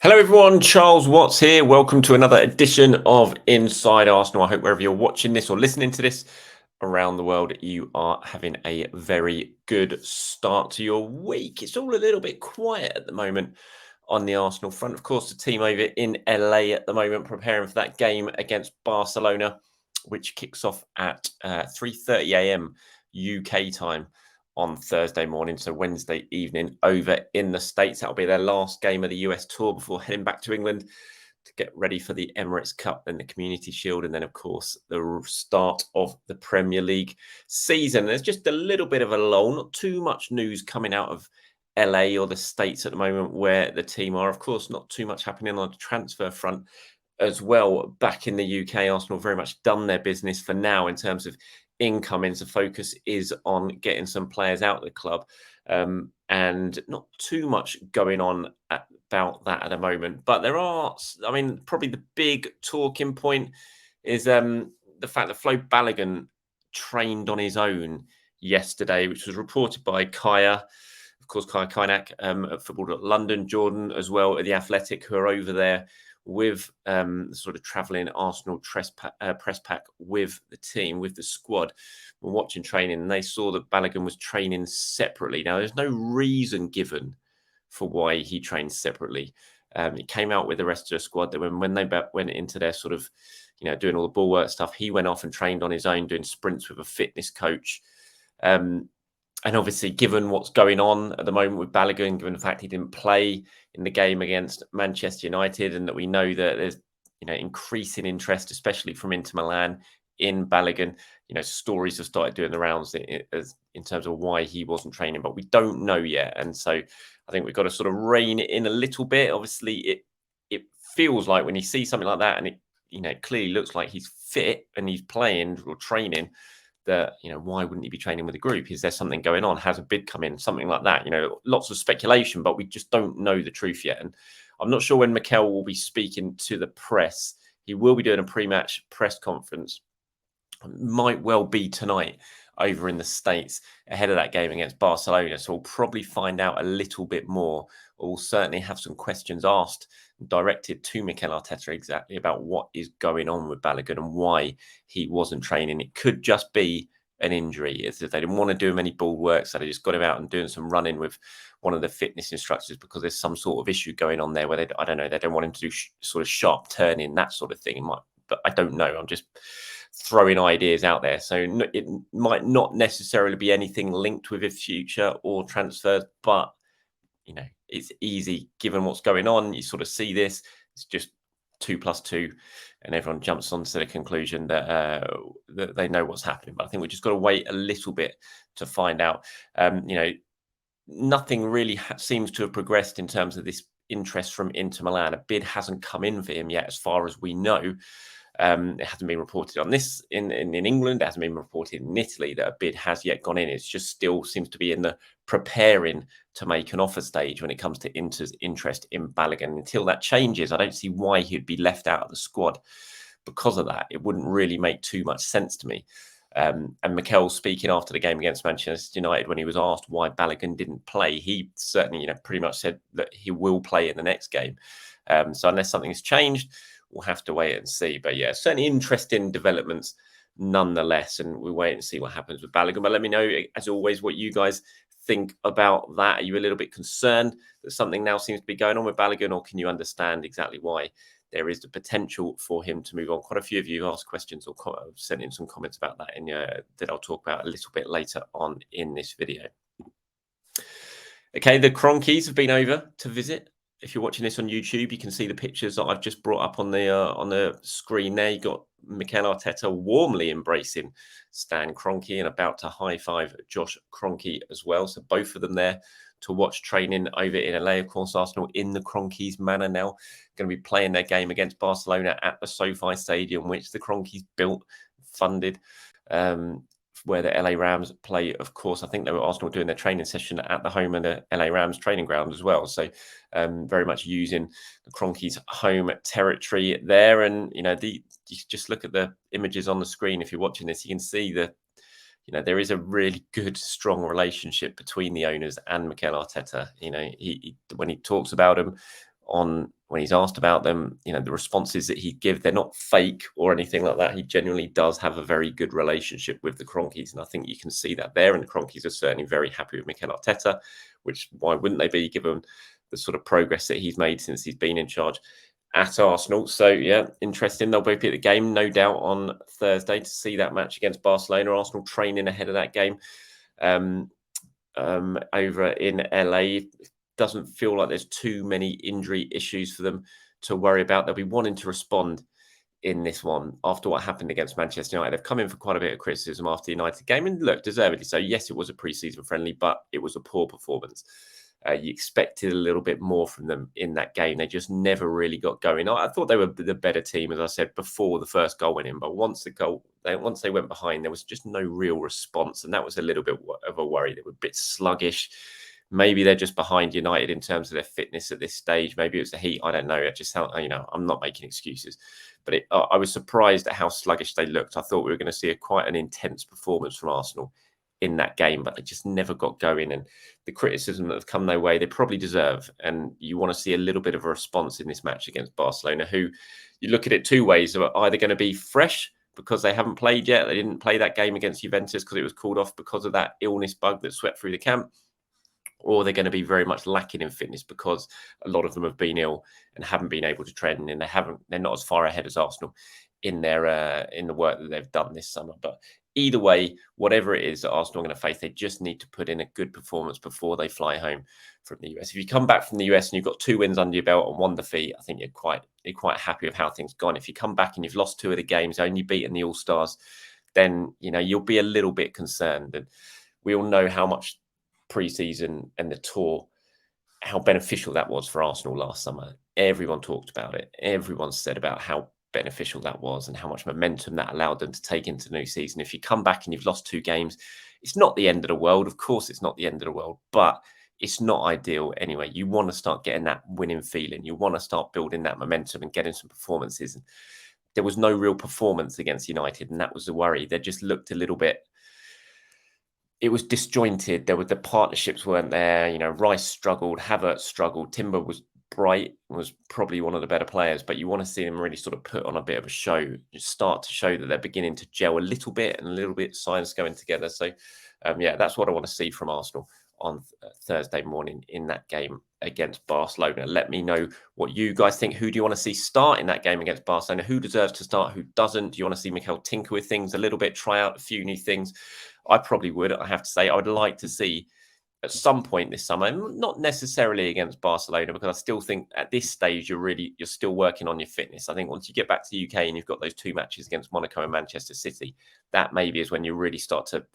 Hello everyone, Charles Watts here. Welcome to another edition of Inside Arsenal. I hope wherever you're watching this or listening to this around the world, you are having a very good start to your week. It's all a little bit quiet at the moment on the Arsenal front. Of course, the team over in LA at the moment preparing for that game against Barcelona, which kicks off at 3:30 a.m. UK time on Thursday morning, so Wednesday evening over in the States. That'll be their last game of the US tour before heading back to England to get ready for the Emirates Cup and the Community Shield. And then, of course, the start of the Premier League season. There's just a little bit of a lull, not too much news coming out of LA or the States at the moment where the team are. Of course, not too much happening on the transfer front as well. Back in the UK, Arsenal very much done their business for now in terms of incoming. So focus is on getting some players out of the club, and not too much going on about that at the moment. But there are, I mean, probably the big talking point is the fact that Flo Balogun trained on his own yesterday, which was reported by Kaya, of course, Kaya Kaynak at Football.London, Jordan as well at The Athletic, who are over there with sort of travelling Arsenal press pack with the team, with the squad. We're watching training and they saw that Balogun was training separately. Now, there's no reason given for why he trained separately. He came out with the rest of the squad that when they went into their sort of, doing all the ball work stuff, he went off and trained on his own, doing sprints with a fitness coach. And obviously, given what's going on at the moment with Balogun, given the fact he didn't play in the game against Manchester United, and that we know that there's increasing interest, especially from Inter Milan, in Balogun, stories have started doing the rounds in terms of why he wasn't training, but we don't know yet. And so I think we've got to sort of rein it in a little bit. Obviously, it feels like when you see something like that, and it clearly looks like he's fit and he's playing or training, that, why wouldn't he be training with a group? Is there something going on? Has a bid come in? Something like that. Lots of speculation, but we just don't know the truth yet. And I'm not sure when Mikel will be speaking to the press. He will be doing a pre-match press conference. Might well be tonight over in the States ahead of that game against Barcelona. So we'll probably find out a little bit more, or we'll certainly have some questions asked directed to Mikel Arteta exactly about what is going on with Balogun and why he wasn't training. It could just be an injury. It's that they didn't want to do him any ball work, so they just got him out and doing some running with one of the fitness instructors because there's some sort of issue going on there where they don't want him to do sort of sharp turning, that sort of thing. But I don't know. I'm just throwing ideas out there. So it might not necessarily be anything linked with his future or transfers, but it's easy given what's going on. You sort of see this. It's just 2 + 2, and everyone jumps onto the conclusion that they know what's happening. But I think we just got to wait a little bit to find out. Nothing really seems to have progressed in terms of this interest from Inter Milan. A bid hasn't come in for him yet, as far as we know. It hasn't been reported on this in England. It hasn't been reported in Italy that a bid has yet gone in. It's just still seems to be in the preparing to make an offer stage when it comes to Inter's interest in Balogun. Until that changes, I don't see why he'd be left out of the squad because of that. It wouldn't really make too much sense to me. And Mikel speaking after the game against Manchester United, when he was asked why Balogun didn't play, he certainly, pretty much said that he will play in the next game. So unless something has changed, we'll have to wait and see. But yeah, certainly interesting developments nonetheless. And we'll wait and see what happens with Balogun. But let me know, as always, what you guys think about that. Are you a little bit concerned that something now seems to be going on with Balogun, or can you understand exactly why there is the potential for him to move on? Quite a few of you have asked questions or sent in some comments about that that I'll talk about a little bit later on in this video. Okay, the Cronkies have been over to visit. If you're watching this on YouTube, you can see the pictures that I've just brought up on the screen there. You got Mikel Arteta warmly embracing Stan Kroenke and about to high-five Josh Kroenke as well. So both of them there to watch training over in LA. Of course, Arsenal in the Kroenkes manner now, going to be playing their game against Barcelona at the SoFi Stadium, which the Kroenkes built, funded, where the LA Rams play. Of course, I think they were Arsenal doing their training session at the home of the LA Rams training ground as well. So very much using the Kroenkes' home territory there. And, you just look at the images on the screen. If you're watching this, you can see that, there is a really good, strong relationship between the owners and Mikel Arteta. He when he talks about them on when he's asked about them. You know, the responses that he'd give, they're not fake or anything like that. He genuinely does have a very good relationship with the Kroenkes, and I think you can see that there. And the Kroenkes are certainly very happy with Mikel Arteta, which why wouldn't they be, given the sort of progress that he's made since he's been in charge at Arsenal. So yeah, interesting. They'll both be at the game, no doubt, on Thursday to see that match against Barcelona. Arsenal training ahead of that game over in LA. Doesn't feel like there's too many injury issues for them to worry about. They'll be wanting to respond in this one after what happened against Manchester United. They've come in for quite a bit of criticism after the United game, and look, deservedly so. Yes, it was a pre-season friendly, but it was a poor performance. You expected a little bit more from them in that game. They just never really got going. I thought they were the better team, as I said, before the first goal went in. But once they went behind, there was just no real response. And that was a little bit of a worry. They were a bit sluggish. Maybe they're just behind United in terms of their fitness at this stage. Maybe it was the heat. I don't know. It just sounds, I'm not making excuses. But I was surprised at how sluggish they looked. I thought we were going to see quite an intense performance from Arsenal in that game, but they just never got going. And the criticism that have come their way, they probably deserve. And you want to see a little bit of a response in this match against Barcelona, who you look at it two ways. Are either going to be fresh because they haven't played yet. They didn't play that game against Juventus because it was called off because of that illness bug that swept through the camp. Or they're going to be very much lacking in fitness because a lot of them have been ill and haven't been able to train, and they're not as far ahead as Arsenal in the work that they've done this summer. But either way, whatever it is that Arsenal are going to face, they just need to put in a good performance before they fly home from the US. If you come back from the US and you've got 2 wins under your belt and 1 defeat, I think you're quite happy with how things gone. If you come back and you've lost 2 of the games, only beaten the All-Stars, then you'll be a little bit concerned. And we all know how much pre-season and the tour, how beneficial that was for Arsenal last summer. Everyone talked about it. Everyone said about how beneficial that was and how much momentum that allowed them to take into the new season. If you come back and you've lost 2 games, it's not the end of the world. Of course, it's not the end of the world, but it's not ideal anyway. You want to start getting that winning feeling. You want to start building that momentum and getting some performances. And there was no real performance against United, and that was the worry. They just looked a little bit, it was disjointed. The partnerships weren't there. Rice struggled, Havertz struggled, Timber was bright, was probably one of the better players, but you want to see them really sort of put on a bit of a show, just start to show that they're beginning to gel a little bit and a little bit signs going together. So, that's what I want to see from Arsenal on Thursday morning in that game against Barcelona. Let me know what you guys think. Who do you want to see start in that game against Barcelona? Who deserves to start? Who doesn't? Do you want to see Mikel tinker with things a little bit, try out a few new things? I probably would. I have to say, I would like to see at some point this summer, not necessarily against Barcelona, because I still think at this stage you're still working on your fitness. I think once you get back to the UK and you've got those 2 matches against Monaco and Manchester City, that maybe is when you really start to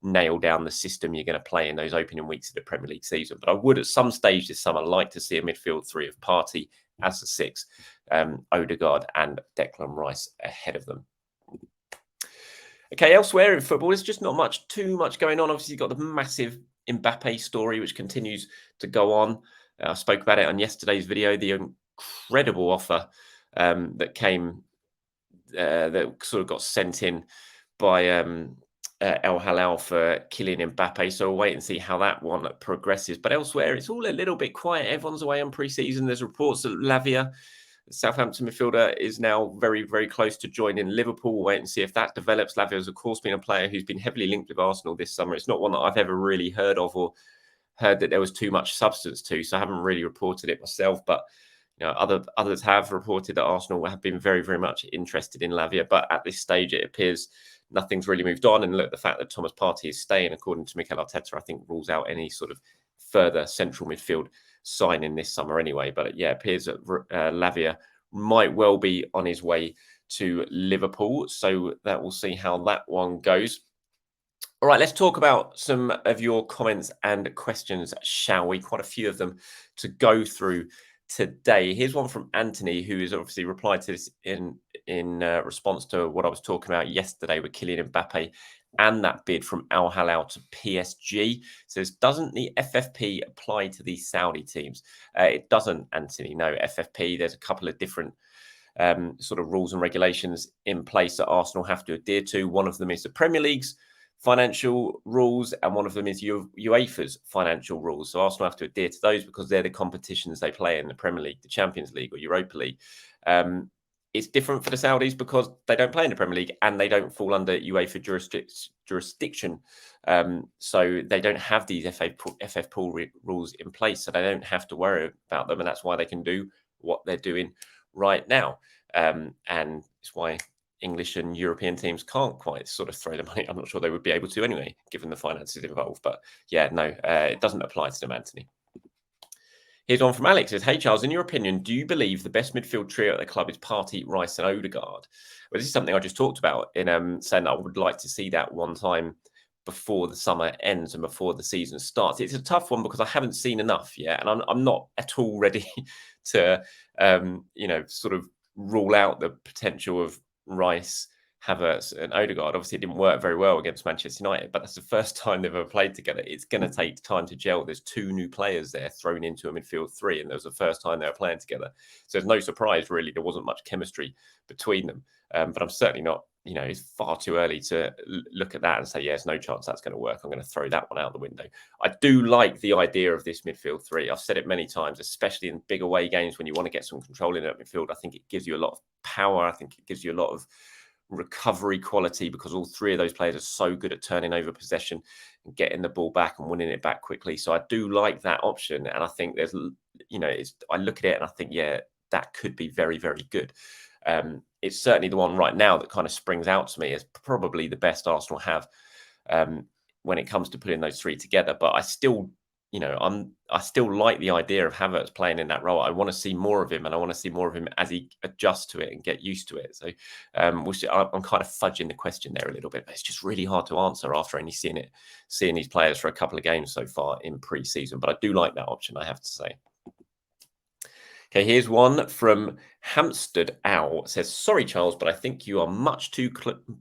nail down the system you're going to play in those opening weeks of the Premier League season. But I would at some stage this summer like to see a midfield 3 of Partey as the 6, Odegaard and Declan Rice ahead of them. Okay, elsewhere in football, there's just not too much going on. Obviously, you've got the massive Mbappe story, which continues to go on. I spoke about it on yesterday's video, the incredible offer that came, that sort of got sent in by El Halal for Kylian Mbappe. So we'll wait and see how that one progresses. But elsewhere, it's all a little bit quiet. Everyone's away on pre-season. There's reports that Lavia, the Southampton midfielder, is now very, very close to joining Liverpool. We'll wait and see if that develops. Lavia has, of course, been a player who's been heavily linked with Arsenal this summer. It's not one that I've ever really heard of or heard that there was too much substance to, so I haven't really reported it myself. But others have reported that Arsenal have been very, very much interested in Lavia. But at this stage, it appears nothing's really moved on. And look, the fact that Thomas Partey is staying, according to Mikel Arteta, I think rules out any sort of further central midfield signing this summer anyway. But it appears that Lavia might well be on his way to Liverpool. So that we'll see how that one goes. All right, let's talk about some of your comments and questions, shall we? Quite a few of them to go through today. Here's one from Anthony, who has obviously replied to this in response to what I was talking about yesterday with Kylian Mbappe and that bid from Al Hilal to PSG. Says, doesn't the FFP apply to these Saudi teams? It doesn't, Anthony. No, FFP, there's a couple of different sort of rules and regulations in place that Arsenal have to adhere to. One of them is the Premier League's financial rules, and one of them is UEFA's financial rules. So Arsenal have to adhere to those because they're the competitions they play in, the Premier League, the Champions League, or Europa League. It's different for the Saudis because they don't play in the Premier League and they don't fall under UEFA jurisdiction. So they don't have these FF pool rules in place, so they don't have to worry about them, and that's why they can do what they're doing right now. And it's why English and European teams can't quite sort of throw the money. I'm not sure they would be able to anyway, given the finances involved. But yeah, no, it doesn't apply to them, Anthony. Here's one from Alex. It says, hey, Charles, in your opinion, do you believe the best midfield trio at the club is Partey, Rice and Odegaard? Well, this is something I just talked about in saying that I would like to see that one time before the summer ends and before the season starts. It's a tough one because I haven't seen enough yet. And I'm not at all ready to, sort of rule out the potential of Rice, Havertz and Odegaard. Obviously, it didn't work very well against Manchester United, but that's the first time they've ever played together. It's going to take time to gel. There's two new players there thrown into a midfield three, and there was the first time they were playing together. So it's no surprise, really, there wasn't much chemistry between them. But I'm certainly not, it's far too early to look at that and say, yeah, there's no chance that's going to work. I'm going to throw that one out the window. I do like the idea of this midfield three. I've said it many times, especially in big away games when you want to get some control in that midfield. I think it gives you a lot of power. I think it gives you a lot of recovery quality because all three of those players are so good at turning over possession and getting the ball back and winning it back quickly. So I do like that option. And I think there's, I look at it and I think, yeah, that could be very, very good. It's certainly the one right now that kind of springs out to me as probably the best Arsenal have when it comes to putting those three together. But I still, I still like the idea of Havertz playing in that role. I want to see more of him, and I want to see more of him as he adjusts to it and get used to it. So we'll see. I'm kind of fudging the question there a little bit, but it's just really hard to answer after only seeing these players for a couple of games so far in pre-season. But I do like that option, I have to say. Okay, here's one from Hampstead Owl. It says, sorry, Charles, but I think you are much too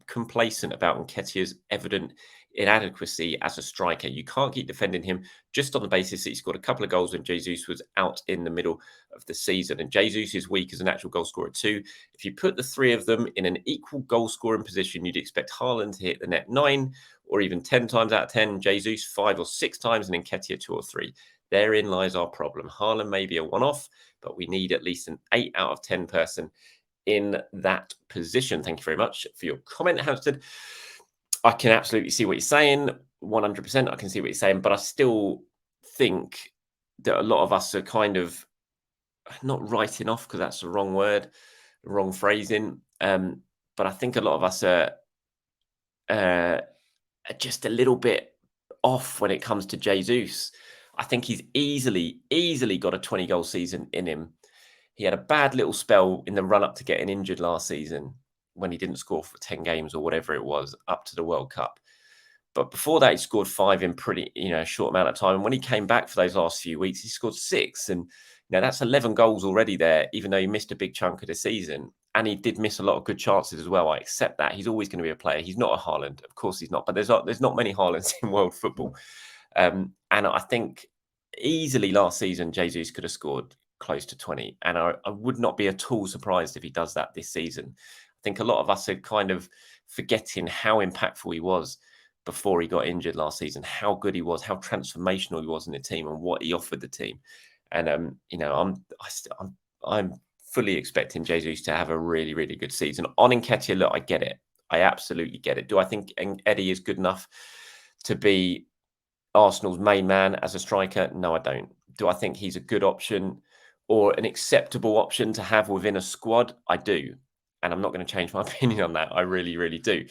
complacent about Nketiah's evident inadequacy as a striker. You can't keep defending him just on the basis that he scored a couple of goals when Jesus was out in the middle of the season. And Jesus is weak as an actual goal scorer too. If you put the three of them in an equal goal scoring position, you'd expect Haaland to hit the net 9 or even 10 times out of 10, Jesus 5 or 6 times, and Nketiah 2 or 3. Therein lies our problem. Haaland may be a one-off, but we need at least an 8 out of 10 person in that position. Thank you very much for your comment, Hampstead. I can absolutely see what you're saying. 100%, I can see what you're saying, but I still think that a lot of us are kind of not writing off, because that's the wrong word, wrong phrasing. But I think a lot of us are just a little bit off when it comes to Jesus. I think he's easily got a 20-goal season in him. He had a bad little spell in the run-up to getting injured last season when he didn't score for 10 games or whatever it was up to the World Cup. But before that, he scored 5 in pretty, short amount of time. And when he came back for those last few weeks, he scored 6. And that's 11 goals already there, even though he missed a big chunk of the season. And he did miss a lot of good chances as well. I accept that. He's always going to be a player. He's not a Haaland. Of course he's not. But there's not many Haalands in world football. And I think easily last season, Jesus could have scored close to 20. And I would not be at all surprised if he does that this season. I think a lot of us are kind of forgetting how impactful he was before he got injured last season, how good he was, how transformational he was in the team and what he offered the team. And, I'm fully expecting Jesus to have a really, really good season. On Nketiah, look, I get it. I absolutely get it. Do I think Eddie is good enough to be Arsenal's main man as a striker? No, I don't. Do I think he's a good option or an acceptable option to have within a squad? I do. And I'm not going to change my opinion on that. I really, really do.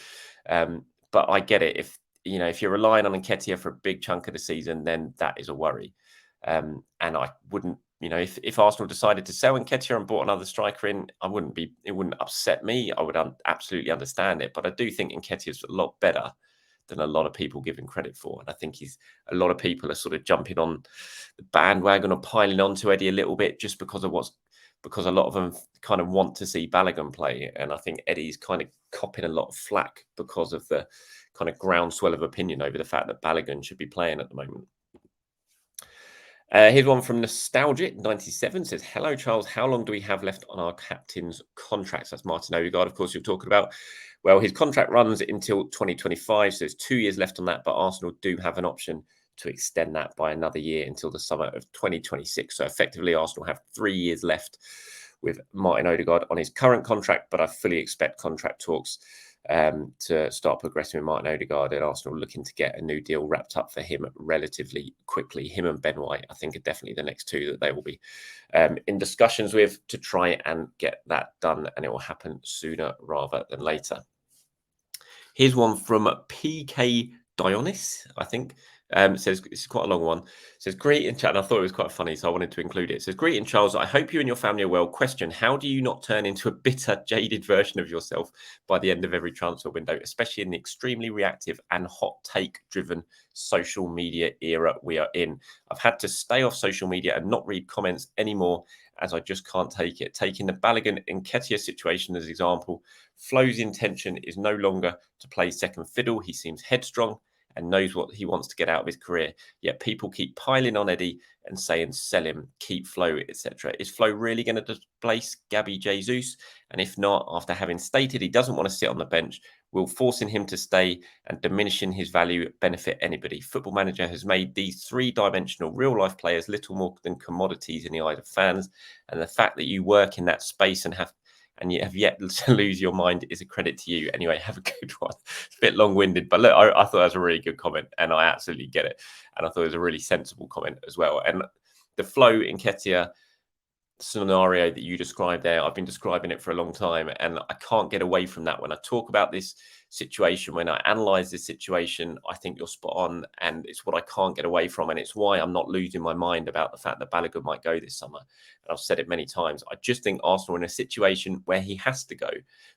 But I get it. If you're relying on Nketiah for a big chunk of the season, then that is a worry. And I wouldn't, if Arsenal decided to sell Nketiah and bought another striker in, it wouldn't upset me. I would absolutely understand it. But I do think Nketiah is a lot better than a lot of people give him credit for. And I think a lot of people are sort of jumping on the bandwagon or piling onto Eddie a little bit just because a lot of them kind of want to see Balogun play. And I think Eddie's kind of copping a lot of flack because of the kind of groundswell of opinion over the fact that Balogun should be playing at the moment. Here's one from Nostalgic97 says, "Hello, Charles. How long do we have left on our captain's contracts?" That's Martin Odegaard, of course, you're talking about. Well, his contract runs until 2025, so there's 2 years left on that, but Arsenal do have an option to extend that by another year until the summer of 2026. So effectively, Arsenal have 3 years left with Martin Odegaard on his current contract, but I fully expect contract talks to start progressing with Martin Odegaard, and Arsenal looking to get a new deal wrapped up for him relatively quickly. Him and Ben White, I think, are definitely the next two that they will be in discussions with to try and get that done, and it will happen sooner rather than later. Here's one from PK Dionis, I think. Says, it's quite a long one. Says, "Greeting, chat." And I thought it was quite funny, so I wanted to include it. Says, "Greeting, Charles. I hope you and your family are well. Question: how do you not turn into a bitter, jaded version of yourself by the end of every transfer window, especially in the extremely reactive and hot take-driven social media era we are in? I've had to stay off social media and not read comments anymore, as I just can't take it. Taking the Balogun and Nketiah situation as an example, Flo's intention is no longer to play second fiddle. He seems headstrong and knows what he wants to get out of his career. Yet people keep piling on Eddie and saying, sell him, keep Flo, etc. Is Flo really going to displace Gabby Jesus? And if not, after having stated he doesn't want to sit on the bench, will forcing him to stay and diminishing his value benefit anybody? Football Manager has made these three-dimensional real-life players little more than commodities in the eyes of fans. And the fact that you work in that space and you have yet to lose your mind is a credit to you. Anyway, have a good one. It's a bit long-winded, but look, I thought that was a really good comment, and I absolutely get it. And I thought it was a really sensible comment as well. And the Flo Nketiah scenario that you described there, I've been describing it for a long time, and I can't get away from that. When I talk about this situation, when I analyze this situation, I think you're spot on, and it's what I can't get away from, and it's why I'm not losing my mind about the fact that Balogun might go this summer. And I've said it many times. I just think Arsenal are in a situation where he has to go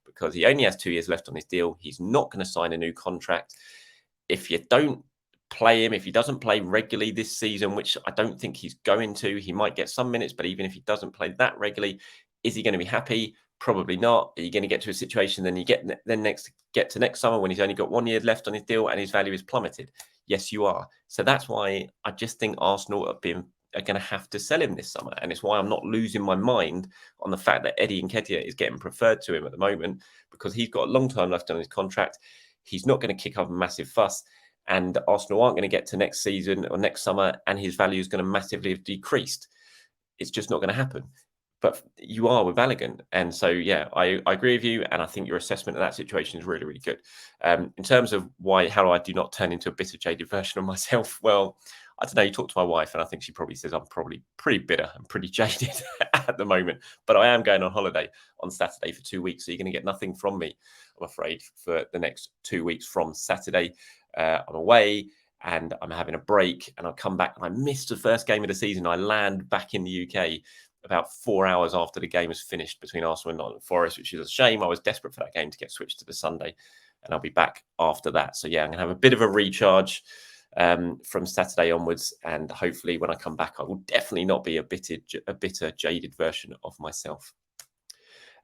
because he only has 2 years left on his deal. He's not going to sign a new contract. If you don't play him, if he doesn't play regularly this season, which I don't think he's going to, he might get some minutes, but even if he doesn't play that regularly, is he going to be happy? Probably not. Are you going to get to a situation then get to next summer when he's only got 1 year left on his deal and his value is plummeted? Yes, you are. So that's why I just think Arsenal are going to have to sell him this summer, and it's why I'm not losing my mind on the fact that Eddie Nketiah is getting preferred to him at the moment, because he's got a long time left on his contract. He's not going to kick up a massive fuss, and Arsenal aren't going to get to next season or next summer and his value is going to massively have decreased. It's just not going to happen. But you are with Balogun. And so, yeah, I agree with you. And I think your assessment of that situation is really, really good. In terms of how I do not turn into a bitter, jaded version of myself, well, I don't know. You talk to my wife, and I think she probably says I'm probably pretty bitter and pretty jaded at the moment. But I am going on holiday on Saturday for 2 weeks. So you're going to get nothing from me, I'm afraid, for the next 2 weeks from Saturday. I'm away and I'm having a break, and I'll come back and I missed the first game of the season. I land back in the UK about 4 hours after the game was finished between Arsenal and Nottingham Forest, which is a shame. I was desperate for that game to get switched to the Sunday, and I'll be back after that. So yeah, I'm going to have a bit of a recharge from Saturday onwards, and hopefully when I come back, I will definitely not be a bitter, jaded version of myself.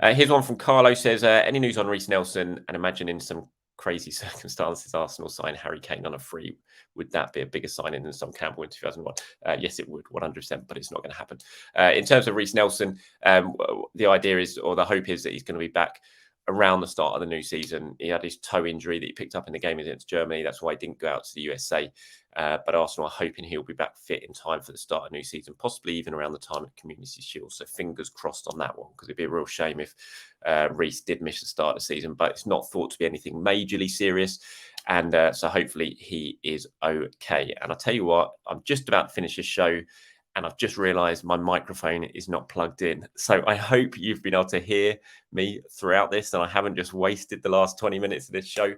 Here's one from Carlo. Says, any news on Reece Nelson? And imagining some crazy circumstances, Arsenal sign Harry Kane on a free. Would that be a bigger signing than Son Campbell in 2001? Yes, it would, 100%, but it's not going to happen. In terms of Reece Nelson, the idea is, or the hope is, that he's going to be back around the start of the new season. He had his toe injury that he picked up in the game against Germany. That's why he didn't go out to the USA. But Arsenal are hoping he'll be back fit in time for the start of the new season, possibly even around the time of Community Shield. So fingers crossed on that one, because it'd be a real shame if Reece did miss the start of the season. But it's not thought to be anything majorly serious. And so hopefully he is okay. And I'll tell you what, I'm just about to finish this show, and I've just realised my microphone is not plugged in. So I hope you've been able to hear me throughout this, and I haven't just wasted the last 20 minutes of this show.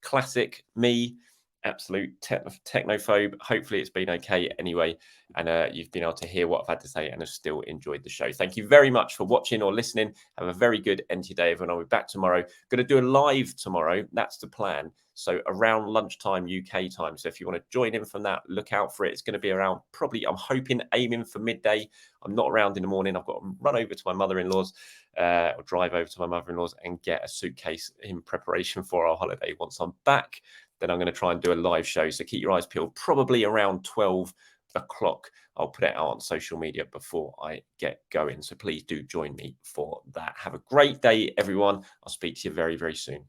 Classic me, absolute technophobe. Hopefully it's been okay anyway, and you've been able to hear what I've had to say and have still enjoyed the show. Thank you very much for watching or listening. Have a very good end to your day, everyone. I'll be back tomorrow. Going to do a live tomorrow. That's the plan. So around lunchtime UK time. So if you want to join in from that, look out for it. It's going to be around, probably, I'm hoping, aiming for midday. I'm not around in the morning. I've got to run over to my mother-in-law's or drive over to my mother-in-law's and get a suitcase in preparation for our holiday. Once I'm back, then I'm going to try and do a live show. So keep your eyes peeled, probably around 12 o'clock. I'll put it out on social media before I get going. So please do join me for that. Have a great day, everyone. I'll speak to you very, very soon.